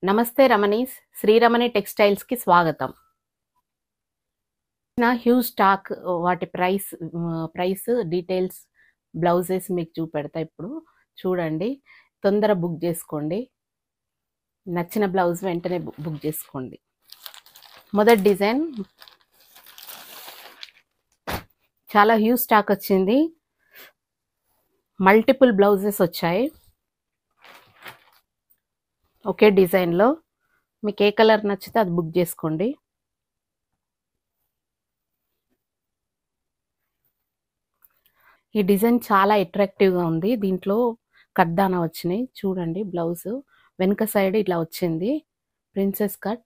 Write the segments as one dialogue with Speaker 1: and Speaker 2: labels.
Speaker 1: నమస్తే రమణీస్, శ్రీరమణి టెక్స్టైల్స్ కి స్వాగతం. నా హ్యూజ్ స్టాక్ వాటి ప్రైస్ డీటెయిల్స్ బ్లౌజెస్ మీకు చూపెడతా. ఇప్పుడు చూడండి, తొందర బుక్ చేసుకోండి. నచ్చిన బ్లౌజ్ వెంటనే బుక్ చేసుకోండి. మొదటి డిజైన్ చాలా హ్యూజ్ స్టాక్ వచ్చింది. మల్టిపుల్ బ్లౌజెస్ వచ్చాయి ఒకే డిజైన్లో. మీకు ఏ కలర్ నచ్చితే అది బుక్ చేసుకోండి. ఈ డిజైన్ చాలా అట్రాక్టివ్గా ఉంది. దీంట్లో కట్దానా వచ్చినాయి చూడండి. బ్లౌజ్ వెనుక సైడ్ ఇట్లా వచ్చింది, ప్రిన్సెస్ కట్.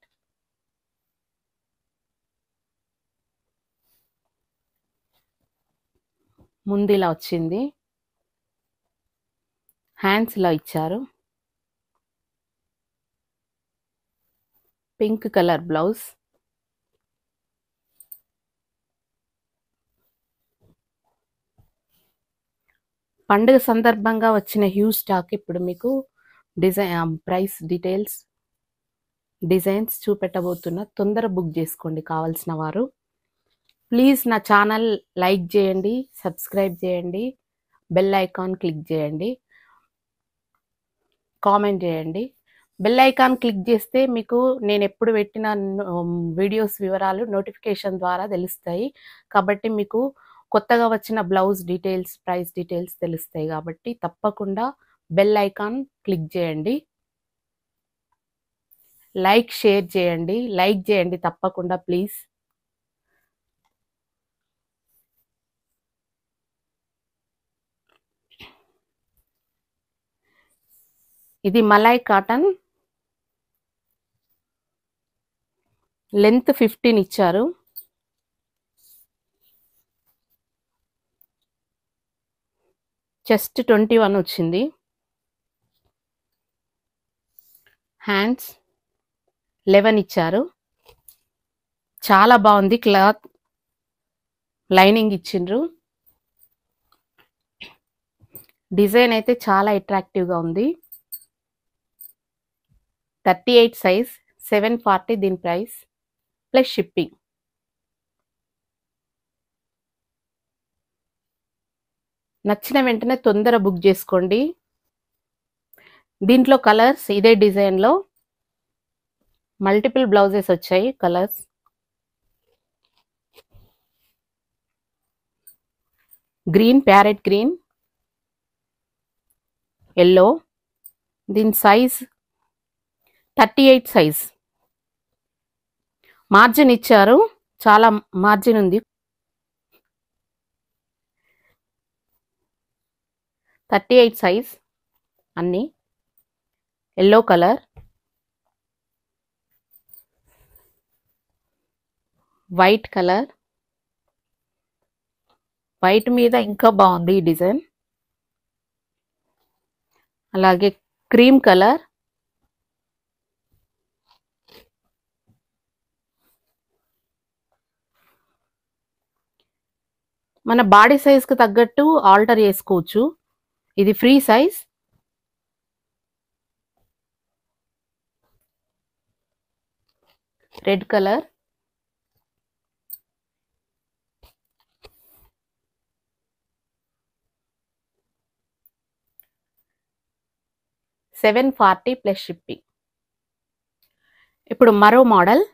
Speaker 1: ముందు ఇలా వచ్చింది, హ్యాండ్స్ ఇలా ఇచ్చారు. Pink colour blouse. పండుగ సందర్భంగా వచ్చిన హ్యూజ్ స్టాక్. ఇప్పుడు మీకు ప్రైస్ డీటెయిల్స్, డిజైన్స్ చూపెట్టబోతున్నా. తొందర బుక్ చేసుకోండి కావాల్సిన వారు. ప్లీజ్ నా ఛానల్ లైక్ చేయండి, సబ్స్క్రైబ్ చేయండి, బెల్ ఐకాన్ క్లిక్ చేయండి, కామెంట్ చేయండి. బెల్ ఐకాన్ క్లిక్ చేస్తే మీకు నేను ఎప్పుడు పెట్టిన వీడియోస్ వివరాలు నోటిఫికేషన్ ద్వారా తెలుస్తాయి. కాబట్టి మీకు కొత్తగా వచ్చిన బ్లౌజ్ డీటెయిల్స్, ప్రైస్ డీటెయిల్స్ తెలుస్తాయి. కాబట్టి తప్పకుండా బెల్ ఐకాన్ క్లిక్ చేయండి. షేర్ చేయండి, లైక్ చేయండి తప్పకుండా ప్లీజ్. ఇది మలై కాటన్, లెంత్ 15 ఇచ్చారు. చెస్ట్ 21 వచ్చింది. హ్యాండ్స్ 11 ఇచ్చారు. చాలా బాగుంది క్లాత్, లైనింగ్ ఇచ్చిండ్రు. డిజైన్ అయితే చాలా అట్రాక్టివ్గా ఉంది. 38 సైజ్, 740 దీని ప్రైస్ ప్లస్ షిప్పింగ్. నచ్చిన వెంటనే తొందర బుక్ చేసుకోండి. దీంట్లో కలర్స్ ఇదే డిజైన్లో మల్టిపుల్ బ్లౌజెస్ వచ్చాయి. Colours green, parrot green, yellow. దీని సైజ్ 38 సైజ్. మార్జిన్ ఇచ్చారు, చాలా మార్జిన్ ఉంది. 38 సైజ్ అన్ని. Yellow colour, white colour. White మీద ఇంకా బాగుంది ఈ డిజైన్. అలాగే క్రీమ్ కలర్, మన బాడీ సైజ్కి తగ్గట్టు ఆల్టర్ చేసుకోవచ్చు. ఇది free size. Red colour, $740 plus shipping. ఇప్పుడు మరో మోడల్.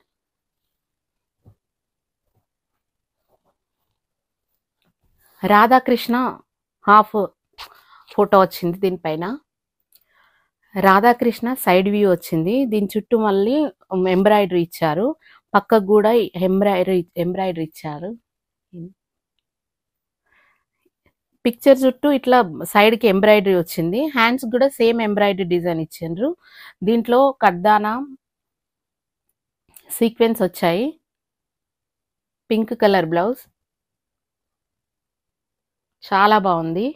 Speaker 1: రాధాకృష్ణ హాఫ్ ఫోటో వచ్చింది. దీనిపైన రాధాకృష్ణ సైడ్ వ్యూ వచ్చింది. దీని చుట్టూ మళ్ళీ ఎంబ్రాయిడరీ ఇచ్చారు. పక్కకు కూడా ఎంబ్రాయిడరీ ఇచ్చారు. పిక్చర్ చుట్టూ ఇట్లా సైడ్కి ఎంబ్రాయిడరీ వచ్చింది. హ్యాండ్స్ కూడా సేమ్ ఎంబ్రాయిడరీ డిజైన్ ఇచ్చిండ్రు. దీంట్లో కడ్దానా సీక్వెన్స్ వచ్చాయి. పింక్ కలర్ బ్లౌజ్, చాలా బాగుంది.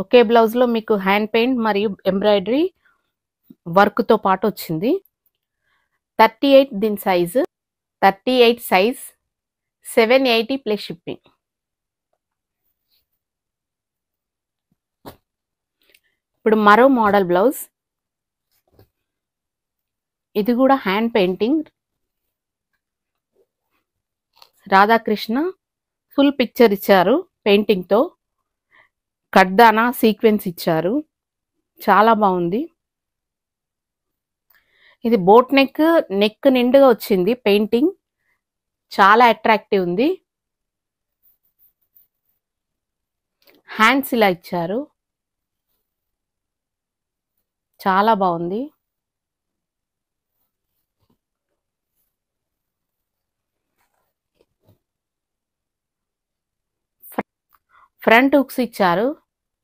Speaker 1: ఒకే బ్లౌజ్లో మీకు హ్యాండ్ పెయింట్ మరియు ఎంబ్రాయిడరీ వర్క్తో పాటు వచ్చింది. 38 దీని సైజు, 38 సైజ్, 780 ప్లస్ షిప్పింగ్. ఇప్పుడు మరో మోడల్ బ్లౌజ్. ఇది కూడా hand painting. Radhakrishna full picture ఇచ్చారు పెయింటింగ్ తో, కడ్దానా సీక్వెన్స్ ఇచ్చారు, చాలా బాగుంది. ఇది బోట్ నెక్, నెక్ నిండుగా వచ్చింది పెయింటింగ్, చాలా అట్రాక్టివ్ ఉంది. హ్యాండ్స్ ఇలా ఇచ్చారు, చాలా బాగుంది. ఫ్రంట్ హుక్స్ ఇచ్చారు,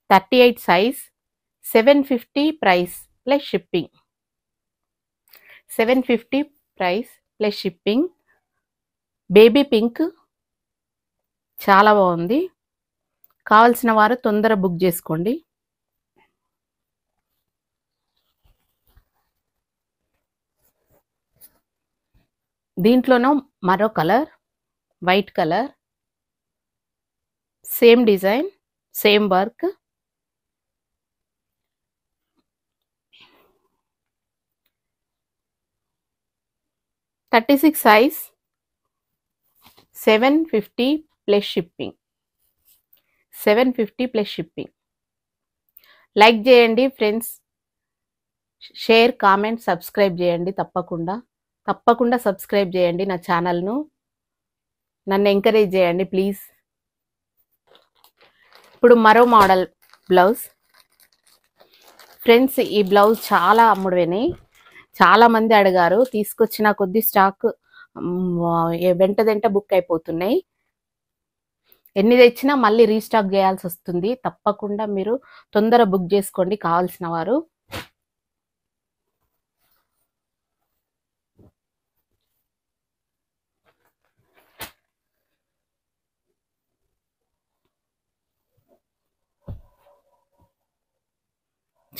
Speaker 1: 38 size, 750 price plus shipping. 750 price plus shipping. Baby pink, చాలా బాగుంది. కావాల్సిన వారు తొందర బుక్ చేసుకోండి. దీంట్లోనూ మరో colour, white colour, same design, same work. Thirty 36 size, 750 plus shipping. 750 plus shipping. Like చేయండి ఫ్రెండ్స్, షేర్, కామెంట్, సబ్స్క్రైబ్ చేయండి. తప్పకుండా సబ్స్క్రైబ్ చేయండి నా ఛానల్ను. నన్ను ఎంకరేజ్ చేయండి ప్లీజ్. ఇప్పుడు మరో మోడల్ బ్లౌజ్. ఫ్రెండ్స్, ఈ బ్లౌజ్ చాలా అమ్ముడుపోయినాయి, చాలా మంది అడిగారు. తీసుకొచ్చిన కొద్ది స్టాక్ వెంట బుక్ అయిపోతున్నాయి. ఎన్ని తెచ్చినా మళ్ళీ రీస్టాక్ చేయాల్సి వస్తుంది. తప్పకుండా మీరు తొందర బుక్ చేసుకోండి కావాల్సిన వారు.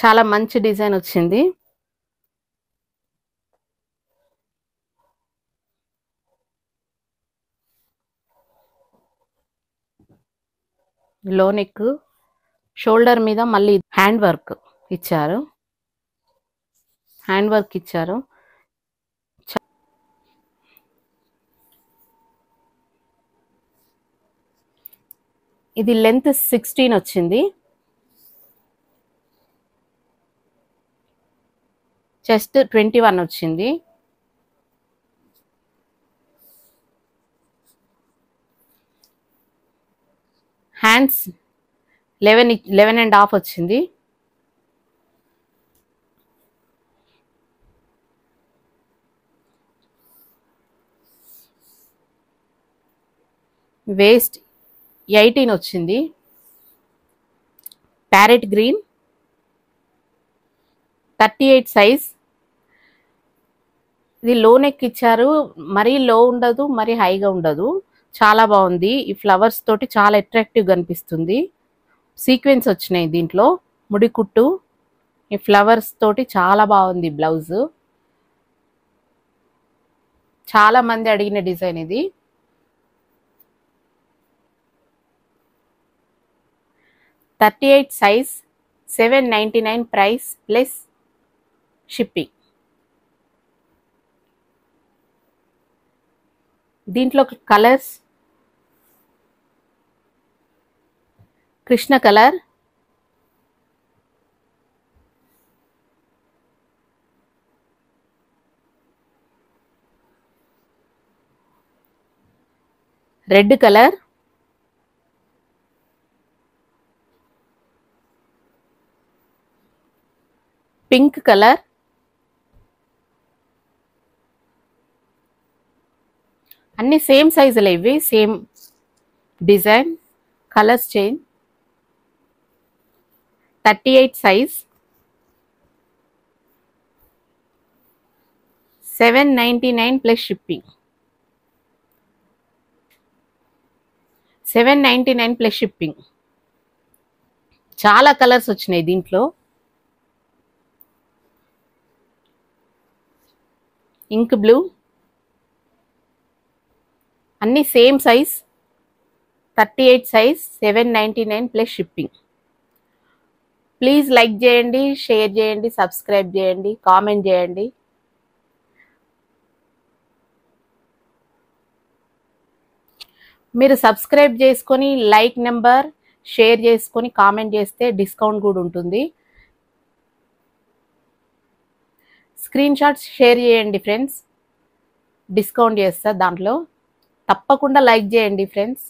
Speaker 1: చాలా మంచి డిజైన్ వచ్చింది. లో నెక్, షోల్డర్ మీద మళ్ళీ హ్యాండ్ వర్క్ ఇచ్చారు. ఇది లెంత్ 16 వచ్చింది, చెస్ట్ 21 వచ్చింది. హ్యాండ్స్ 11.5 వచ్చింది. వేస్ట్ 18 వచ్చింది. Parrot green, 38 size. ఇది లో నెక్ ఇచ్చారు, మరీ లో ఉండదు, మరీ హైగా ఉండదు, చాలా బాగుంది. ఈ ఫ్లవర్స్ తోటి చాలా అట్రాక్టివ్గా అనిపిస్తుంది. సీక్వెన్స్ వచ్చినాయి దీంట్లో, ముడి కుట్టు. ఈ ఫ్లవర్స్ తోటి చాలా బాగుంది బ్లౌజ్. చాలా మంది అడిగిన డిజైన్ ఇది. $38 సైజ్, 799 ప్రైస్ ప్లస్ షిప్పింగ్. దీంట్లో colours, Krishna colour, red colour, pink colour, అన్ని సేమ్ సైజులే, ఇవి same design, colours change. 38 size, 799 plus shipping. 799 plus shipping. చాలా కలర్స్ వచ్చినాయి దీంట్లో. ఇంక్ బ్లూ, అన్ని same size, 38 size, 799 plus shipping. Please like చేయండి, share చేయండి, subscribe చేయండి, కామెంట్ చేయండి. మీరు సబ్స్క్రైబ్ చేసుకొని లైక్ నెంబర్ షేర్ చేసుకొని కామెంట్ చేస్తే డిస్కౌంట్ కూడా ఉంటుంది. స్క్రీన్ షాట్స్ షేర్ చేయండి ఫ్రెండ్స్, డిస్కౌంట్ చేస్తా దాంట్లో. తప్పకుండా లైక్ చేయండి ఫ్రెండ్స్,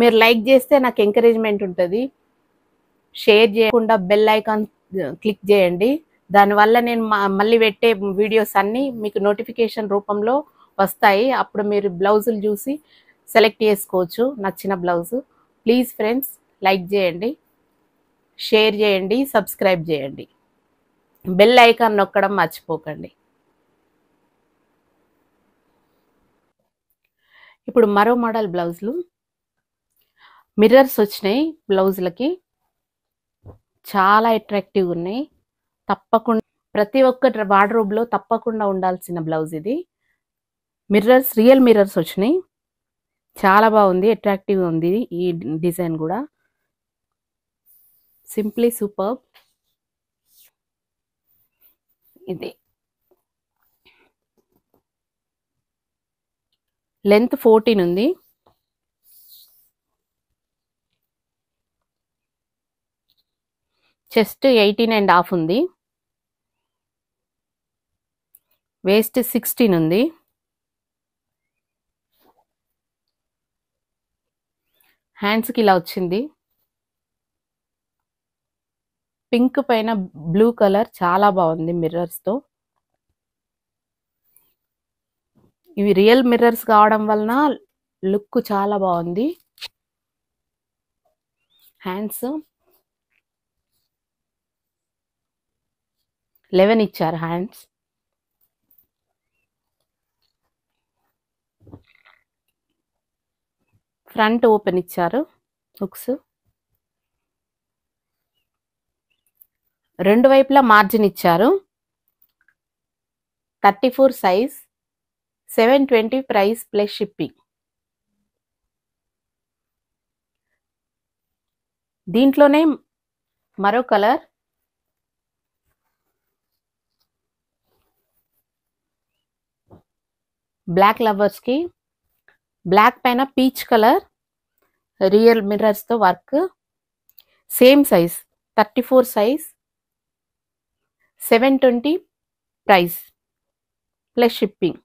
Speaker 1: మీరు లైక్ చేస్తే నాకు ఎంకరేజ్మెంట్ ఉంటుంది. షేర్ చేయకుండా బెల్ ఐకాన్ క్లిక్ చేయండి, దానివల్ల నేను మళ్ళీ పెట్టే వీడియోస్ అన్నీ మీకు నోటిఫికేషన్ రూపంలో వస్తాయి. అప్పుడు మీరు బ్లౌజులు చూసి సెలెక్ట్ చేసుకోవచ్చు నచ్చిన బ్లౌజు. ప్లీజ్ ఫ్రెండ్స్ లైక్ చేయండి, షేర్ చేయండి, సబ్స్క్రైబ్ చేయండి, బెల్ ఐకాన్ నొక్కడం మర్చిపోకండి. ఇప్పుడు మరో మోడల్ బ్లౌజులు మిర్రర్స్ వచ్చినాయి. బ్లౌజులకి చాలా అట్రాక్టివ్ ఉన్నాయి. తప్పకుండా ప్రతి ఒక్క వార్డ్రోబ్లో తప్పకుండా ఉండాల్సిన బ్లౌజ్ ఇది. మిర్రర్స్, రియల్ మిర్రర్స్ వచ్చినాయి. చాలా బాగుంది, అట్రాక్టివ్ ఉంది ఈ డిజైన్ కూడా. Simply super. ఇది లెంత్ 14 ఉంది. చెస్ట్ 18.5 ఉంది. వేస్ట్ 16 ఉంది. హ్యాండ్స్కి ఇలా వచ్చింది. పింక్ పైన బ్లూ కలర్ చాలా బాగుంది మిర్రర్స్తో. ఇవి రియల్ మిర్రర్స్ కావడం వలన లుక్ చాలా బాగుంది. హ్యాండ్స్ 11 ఇచ్చారు హ్యాండ్స్. ఫ్రంట్ ఓపెన్ ఇచ్చారు హుక్స్. రెండు వైపులా మార్జిన్ ఇచ్చారు. 34 సైజ్, 720 ప్రైస్ ప్లస్ షిప్పింగ్. దీంట్లోనే మరో కలర్ బ్లాక్ లవర్స్కి బ్లాక్ పైన పీచ్ కలర్ రియల్ మిర్రర్స్తో work. Same size 34 size, 720 price plus shipping.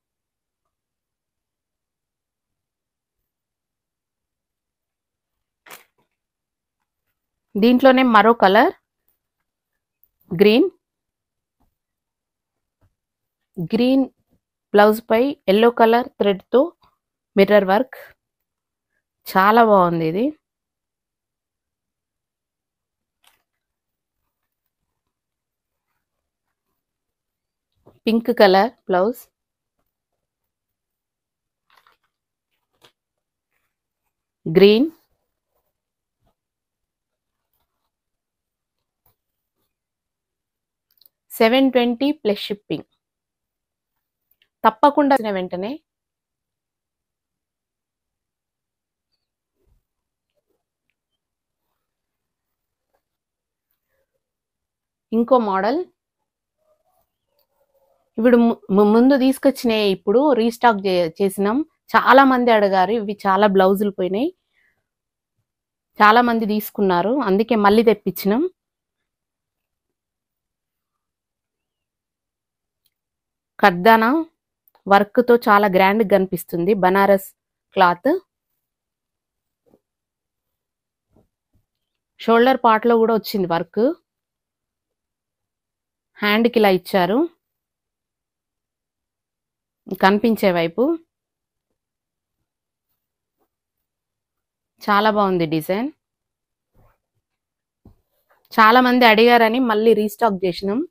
Speaker 1: దీంట్లోనే మరో కలర్ గ్రీన్ బ్లౌజ్ పై ఎల్లో కలర్ థ్రెడ్తో మిర్రర్ వర్క్. చాలా బాగుంది ఇది. Pink colour blouse, green, $720 plus shipping. తప్పకుండా వెంటనే ఇంకో మోడల్ ఇప్పుడు ముందు తీసుకొచ్చిన ఇప్పుడు రీస్టాక్ చేసినాం. చాలా మంది అడిగారు, ఇవి చాలా బ్లౌజులు పోయినాయి, చాలా మంది తీసుకున్నారు, అందుకే మళ్ళీ తెప్పించినాం. కర్దానా వర్క్తో చాలా గ్రాండ్ కనిపిస్తుంది. బనారస్ క్లాత్. షోల్డర్ పార్ట్లో కూడా వచ్చింది వర్క్. హ్యాండ్కి ఇలా ఇచ్చారు కనిపించే వైపు. చాలా బాగుంది డిజైన్. చాలా మంది అడిగారని మళ్ళీ రీస్టాక్ చేసినాం.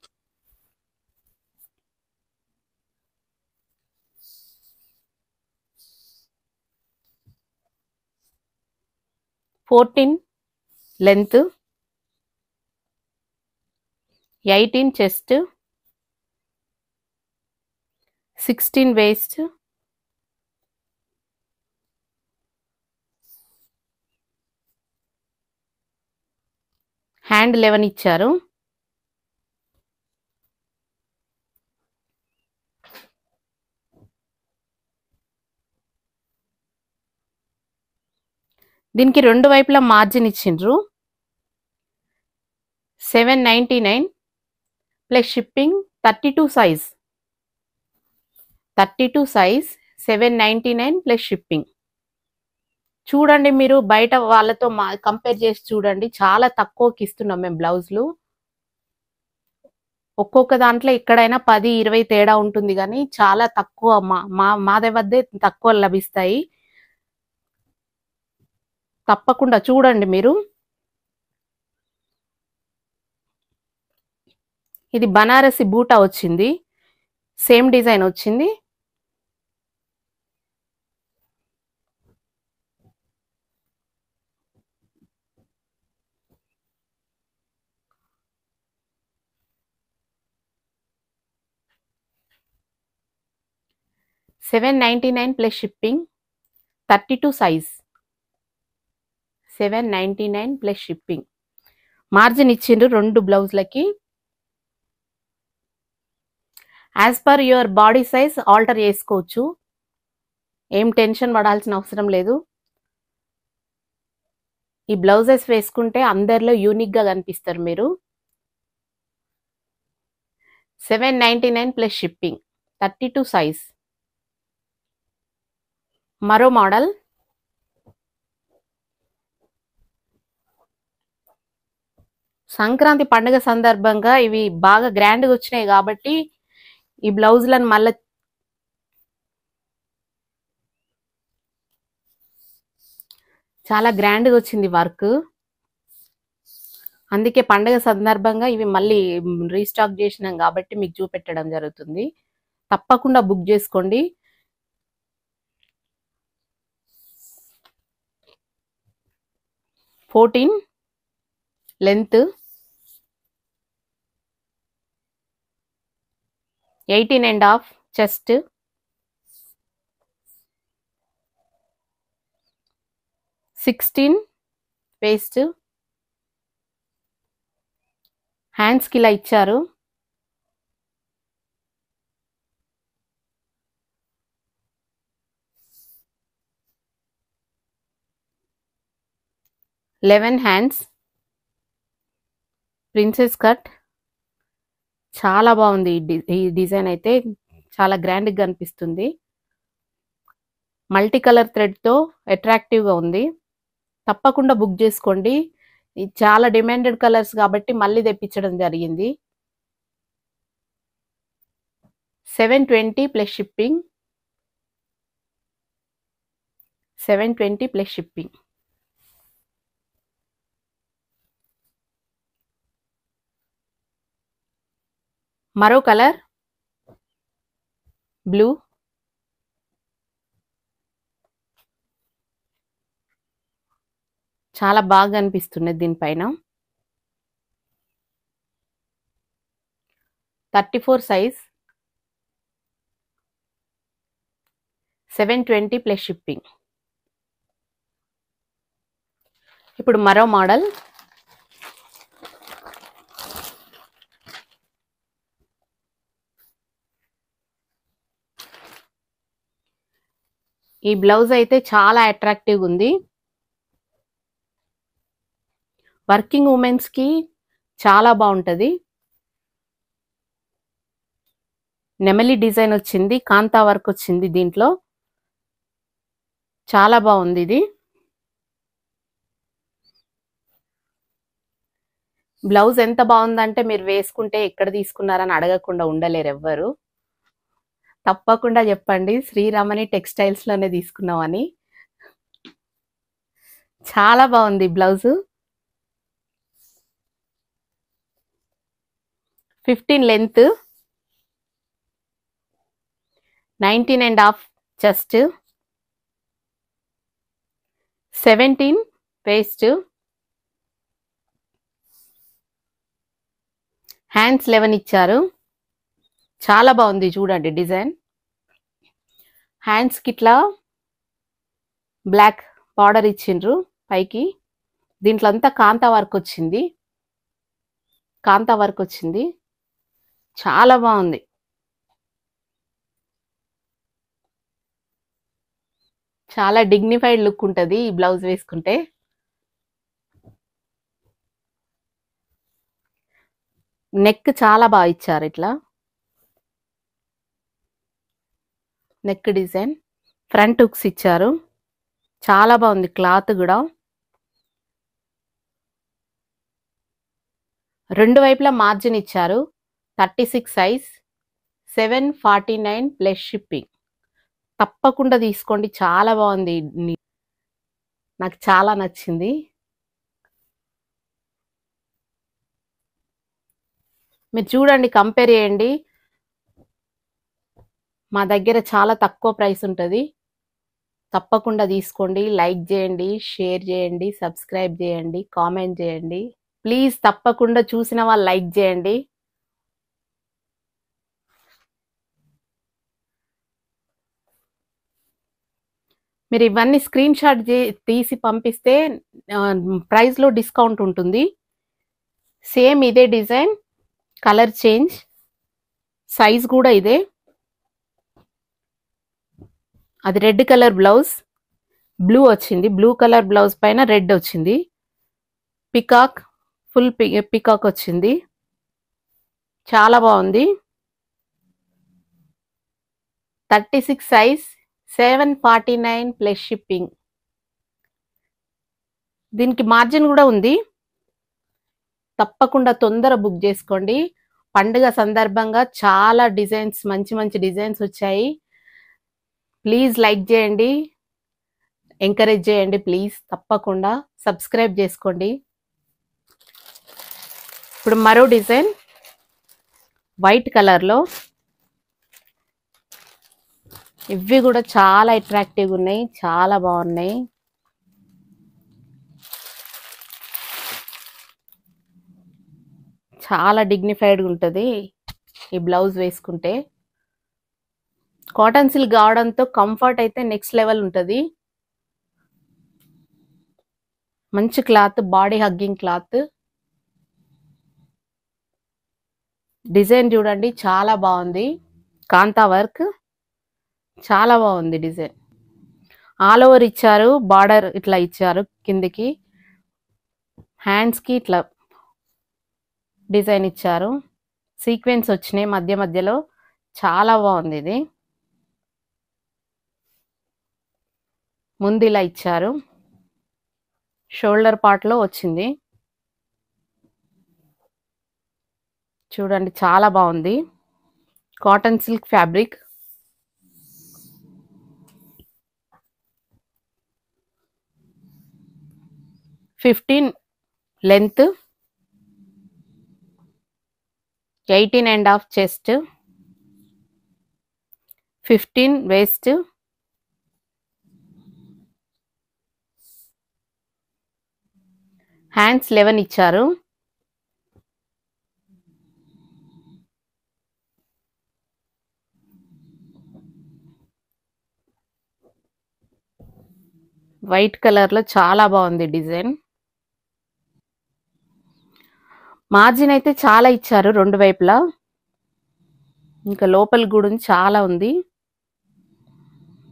Speaker 1: "14" లెంత్, 18 చెస్ట్, 16 వేస్ట్, హ్యాండ్ 11 ఇచ్చారు. దీనికి రెండు వైపులా మార్జిన్ ఇచ్చిండ్రు. 799 plus shipping. 32 size 799 plus shipping. చూడండి, మీరు బయట వాళ్ళతో కంపేర్ చేసి చూడండి, చాలా తక్కువకి ఇస్తున్నాం మేము బ్లౌజులు. ఒక్కొక్క దాంట్లో ఎక్కడైనా 10-20 తేడా ఉంటుంది, కానీ చాలా తక్కువ మా వద్దే తక్కువ లభిస్తాయి. తప్పకుండా చూడండి మీరు. ఇది బనారసి బూటా వచ్చింది, సేమ్ డిజైన్ వచ్చింది. $799 plus shipping. 32 size 799 plus shipping. Margin ఇచ్చిండ్రు రెండు బ్లౌజ్లకి. As per your body size alter చేసుకోవచ్చు, ఏం టెన్షన్ పడాల్సిన అవసరం లేదు. ఈ బ్లౌజెస్ వేసుకుంటే అందరిలో యూనిక్గా కనిపిస్తారు మీరు. 799 ప్లస్ షిప్పింగ్. 32 సైజ్. మరో మోడల్. సంక్రాంతి పండుగ సందర్భంగా ఇవి బాగా గ్రాండ్గా వచ్చినాయి కాబట్టి ఈ బ్లౌజులను మళ్ళీ చాలా గ్రాండ్గా వచ్చింది వర్క్. అందుకే పండుగ సందర్భంగా ఇవి మళ్ళీ రీస్టాక్ చేసినాం కాబట్టి మీకు చూపెట్టడం జరుగుతుంది. తప్పకుండా బుక్ చేసుకోండి. $14 లెంత్, 18.5 చెస్ట్, 16 వేస్ట్. హ్యాండ్స్కి ఇలా ఇచ్చారు. Eleven hands. Princess cut. చాలా బాగుంది ఈ డిజైన్ అయితే, చాలా గ్రాండ్గా కనిపిస్తుంది. మల్టీ కలర్ థ్రెడ్తో అట్రాక్టివ్గా ఉంది. తప్పకుండా బుక్ చేసుకోండి. ఇది చాలా డిమాండెడ్ కలర్స్ కాబట్టి మళ్ళీ తెప్పించడం జరిగింది. 720 ప్లస్ షిప్పింగ్. 720 plus shipping. మరో కలర్ బ్లూ. చాలా బాగా అనిపిస్తున్నది దీనిపైన. 34 సైజ్. 720 plus shipping. ఇప్పుడు మరో మోడల్. ఈ బ్లౌజ్ అయితే చాలా అట్రాక్టివ్గా ఉంది. వర్కింగ్ ఉమెన్స్కి చాలా బాగుంటుంది. నెమలి డిజైన్ వచ్చింది, కాంతా వర్క్ వచ్చింది దీంట్లో. చాలా బాగుంది ఇది. బ్లౌజ్ ఎంత బాగుందంటే మీరు వేసుకుంటే ఎక్కడ తీసుకున్నారని అడగకుండా ఉండలేరు ఎవ్వరు. తప్పకుండా చెప్పండి శ్రీరమణి టెక్స్టైల్స్లోనే తీసుకున్నామని. చాలా బాగుంది blouse. 15 length, 19.5 chest, 17 waste. Hands 11 ఇచ్చారు. చాలా బాగుంది చూడండి డిజైన్. హ్యాండ్స్కి ఇట్లా బ్లాక్ బార్డర్ ఇచ్చిండ్రు పైకి. దీంట్లో అంతా కాంతా వర్క్ వచ్చింది. కాంతా వర్క్ వచ్చింది. చాలా బాగుంది. చాలా డిగ్నిఫైడ్ లుక్ ఉంటది ఈ బ్లౌజ్ వేసుకుంటే. నెక్ చాలా బాగా ఇచ్చారు. ఇట్లా నెక్ డిజైన్, ఫ్రంట్ హుక్స్ ఇచ్చారు. చాలా బాగుంది క్లాత్ కూడా. రెండు వైపులా మార్జిన్ ఇచ్చారు. 36 సైజ్, 749 ప్లస్ షిప్పింగ్. తప్పకుండా తీసుకోండి, చాలా బాగుంది. నాకు చాలా నచ్చింది. మీరు చూడండి, కంపేర్ చేయండి. మా దగ్గర చాలా తక్కువ ప్రైస్ ఉంటుంది. తప్పకుండా తీసుకోండి. లైక్ చేయండి, షేర్ చేయండి, సబ్స్క్రైబ్ చేయండి, కామెంట్ చేయండి. ప్లీజ్ తప్పకుండా చూసిన వాళ్ళు లైక్ చేయండి. మీరు ఇవన్నీ స్క్రీన్ షాట్ తీసి పంపిస్తే ప్రైస్లో డిస్కౌంట్ ఉంటుంది. సేమ్ ఇదే డిజైన్, కలర్ చేంజ్, సైజ్ కూడా ఇదే. అది రెడ్ కలర్ బ్లౌజ్, బ్లూ వచ్చింది. బ్లూ కలర్ బ్లౌజ్ పైన రెడ్ వచ్చింది. పికాక్, ఫుల్ పికాక్ వచ్చింది. చాలా బాగుంది. 36 సైజ్, 749 ప్లస్ షిప్పింగ్. దీనికి మార్జిన్ కూడా ఉంది. తప్పకుండా తొందర బుక్ చేసుకోండి. పండుగ సందర్భంగా చాలా డిజైన్స్, మంచి మంచి డిజైన్స్ వచ్చాయి. ప్లీజ్ లైక్ చేయండి, ఎంకరేజ్ చేయండి. ప్లీజ్ తప్పకుండా సబ్స్క్రైబ్ చేసుకోండి. ఇప్పుడు మరో డిజైన్ వైట్ కలర్లో. ఇవి కూడా చాలా అట్రాక్టివ్గా ఉన్నాయి, చాలా బాగున్నాయి. చాలా డిగ్నిఫైడ్గా ఉంటుంది ఈ బ్లౌజ్ వేసుకుంటే. కాటన్ సిల్క్ కావడంతో కంఫర్ట్ అయితే నెక్స్ట్ లెవెల్ ఉంటుంది. మంచి cloth, body hugging cloth. Design చూడండి, చాలా బాగుంది. కాంతా వర్క్ చాలా బాగుంది డిజైన్. ఆల్ ఓవర్ ఇచ్చారు, బార్డర్ ఇట్లా ఇచ్చారు కిందికి. హ్యాండ్స్కి ఇట్లా డిజైన్ ఇచ్చారు. సీక్వెన్స్ వచ్చినాయి మధ్య మధ్యలో. చాలా బాగుంది ఇది. ముందు ఇలా ఇచ్చారు, షోల్డర్ పార్ట్లో వచ్చింది. చూడండి, చాలా బాగుంది. Cotton silk fabric. Fifteen length, 18.5 chest, 15 waste, hands 11 ఇచ్చారు. వైట్ కలర్లో చాలా బాగుంది డిజైన్. మార్జిన్ అయితే చాలా ఇచ్చారు రెండు వైపులా. ఇంకా లోపల కూడా చాలా ఉంది.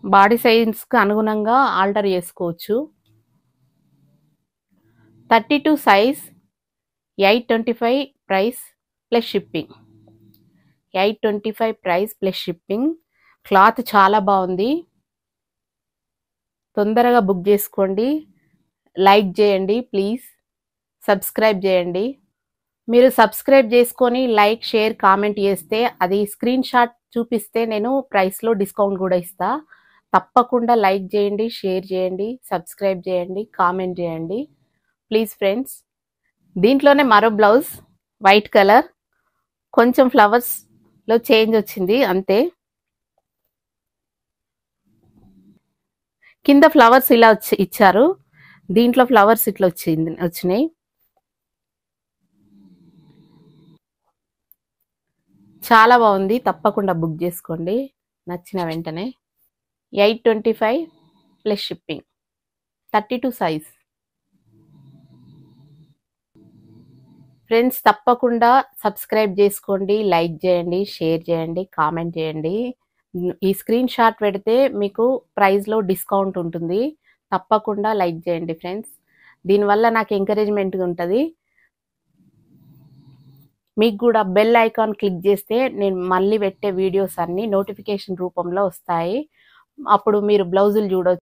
Speaker 1: బాడీ సైజ్కి అనుగుణంగా ఆల్టర్ చేసుకోవచ్చు. 32 size, 825 price plus shipping. 825 price plus shipping. Cloth చాలా బాగుంది. తొందరగా బుక్ చేసుకోండి. లైక్ చేయండి, ప్లీజ్ సబ్స్క్రైబ్ చేయండి. మీరు సబ్స్క్రైబ్ చేసుకొని లైక్, షేర్, కామెంట్ చేస్తే అది స్క్రీన్ షాట్ చూపిస్తే నేను ప్రైస్లో డిస్కౌంట్ కూడా ఇస్తా. తప్పకుండా లైక్ చేయండి, షేర్ చేయండి, సబ్స్క్రైబ్ చేయండి, కామెంట్ చేయండి ప్లీజ్ ఫ్రెండ్స్. దీంట్లోనే మరో బ్లౌజ్ వైట్ కలర్, కొంచెం ఫ్లవర్స్లో చేంజ్ వచ్చింది అంతే. కింద ఫ్లవర్స్ ఇలా ఇచ్చారు, దీంట్లో ఫ్లవర్స్ ఇట్లా వచ్చినాయి. చాలా బాగుంది. తప్పకుండా బుక్ చేసుకోండి నచ్చిన వెంటనే. 825 ప్లస్ షిప్పింగ్, 32 సైజ్. ఫ్రెండ్స్ తప్పకుండా సబ్స్క్రైబ్ చేసుకోండి, లైక్ చేయండి, షేర్ చేయండి, కామెంట్ చేయండి. ఈ స్క్రీన్ షాట్ పెడితే మీకు ప్రైస్లో డిస్కౌంట్ ఉంటుంది. తప్పకుండా లైక్ చేయండి ఫ్రెండ్స్. దీనివల్ల నాకు ఎంకరేజ్మెంట్గా ఉంటుంది. మీకు కూడా బెల్ ఐకాన్ క్లిక్ చేస్తే నేను మళ్ళీ పెట్టే వీడియోస్ అన్నీ నోటిఫికేషన్ రూపంలో వస్తాయి. అప్పుడు మీరు బ్లౌజులు చూడొచ్చు.